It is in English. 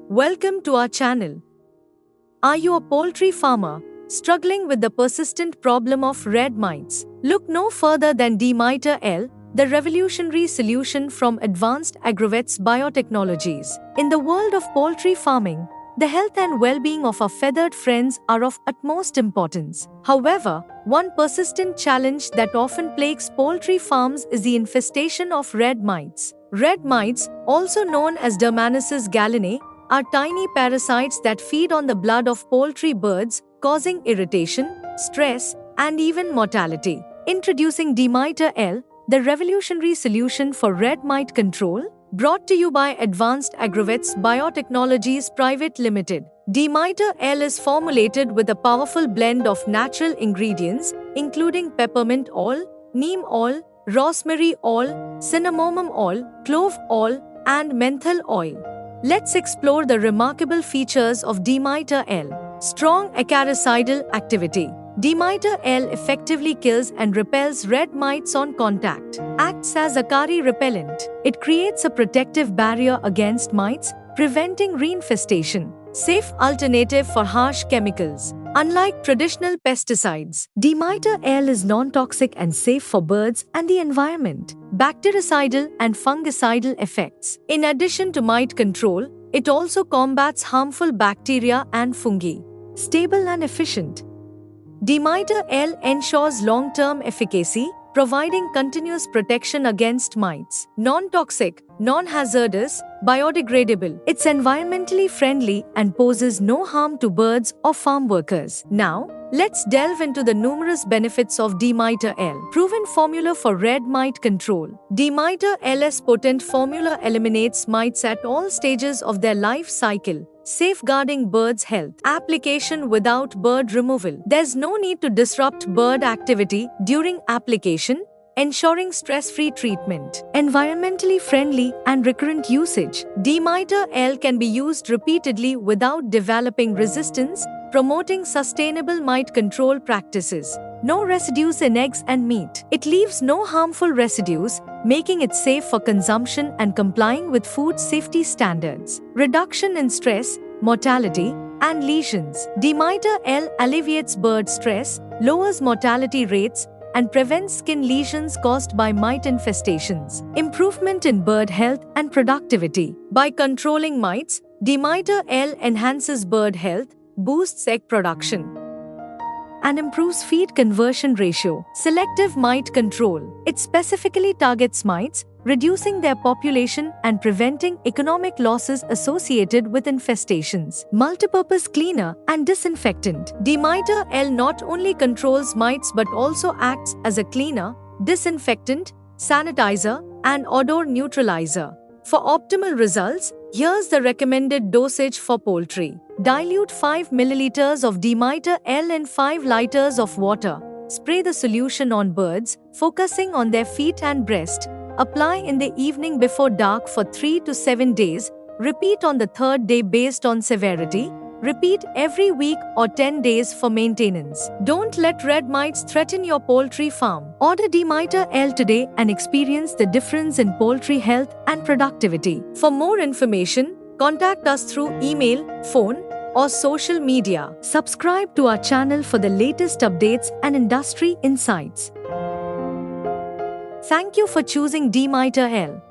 Welcome to our channel. Are you a poultry farmer struggling with the persistent problem of red mites? Look no further than Demeter L, the revolutionary solution from Advanced Agrovets Biotechnologies. In the world of poultry farming, the health and well-being of our feathered friends are of utmost importance. However, one persistent challenge that often plagues poultry farms is the infestation of red mites. Red mites, also known as Dermanosus gallinae, are tiny parasites that feed on the blood of poultry birds, causing irritation, stress, and even mortality. Introducing Demeter L, the revolutionary solution for red mite control, brought to you by Advanced Agrovets Biotechnologies Private Limited. Demeter L is formulated with a powerful blend of natural ingredients, including peppermint oil, neem oil, rosemary oil, cinnamomum oil, clove oil, and menthol oil. Let's explore the remarkable features of Demeter L. Strong acaricidal activity. Demeter L effectively kills and repels red mites on contact. Acts as acari repellent. It creates a protective barrier against mites, preventing reinfestation. Safe alternative for harsh chemicals. Unlike traditional pesticides, Demeter L is non-toxic and safe for birds and the environment. Bactericidal and fungicidal effects. In addition to mite control, it also combats harmful bacteria and fungi. Stable and efficient. Demeter L ensures long-term efficacy, providing continuous protection against mites. Non-toxic, non-hazardous, biodegradable. It's environmentally friendly and poses no harm to birds or farm workers. Now, let's delve into the numerous benefits of Demeter L. Proven formula for red mite control. Demeter L's potent formula eliminates mites at all stages of their life cycle, safeguarding birds' health. Application without bird removal. There's no need to disrupt bird activity during application, ensuring stress-free treatment. Environmentally friendly and recurrent usage. Demeter L can be used repeatedly without developing resistance, promoting sustainable mite control practices. No residues in eggs and meat. It leaves no harmful residues, making it safe for consumption and complying with food safety standards. Reduction in stress, mortality, and lesions. Demeter L alleviates bird stress, lowers mortality rates, and prevents skin lesions caused by mite infestations. Improvement in bird health and productivity. By controlling mites, Demeter L enhances bird health, boosts egg production, and improves feed conversion ratio. Selective mite control. It specifically targets mites, reducing their population and preventing economic losses associated with infestations. Multipurpose cleaner and disinfectant. Demeter L not only controls mites but also acts as a cleaner, disinfectant, sanitizer, and odor neutralizer. For optimal results, here's the recommended dosage for poultry. Dilute 5 ml of Demeter L in 5 liters of water. Spray the solution on birds, focusing on their feet and breast. Apply in the evening before dark for 3 to 7 days. Repeat on the 3rd day based on severity. Repeat every week or 10 days for maintenance. Don't let red mites threaten your poultry farm. Order Demeter L today and experience the difference in poultry health and productivity. For more information, contact us through email, phone, or social media. Subscribe to our channel for the latest updates and industry insights. Thank you for choosing Demeter L.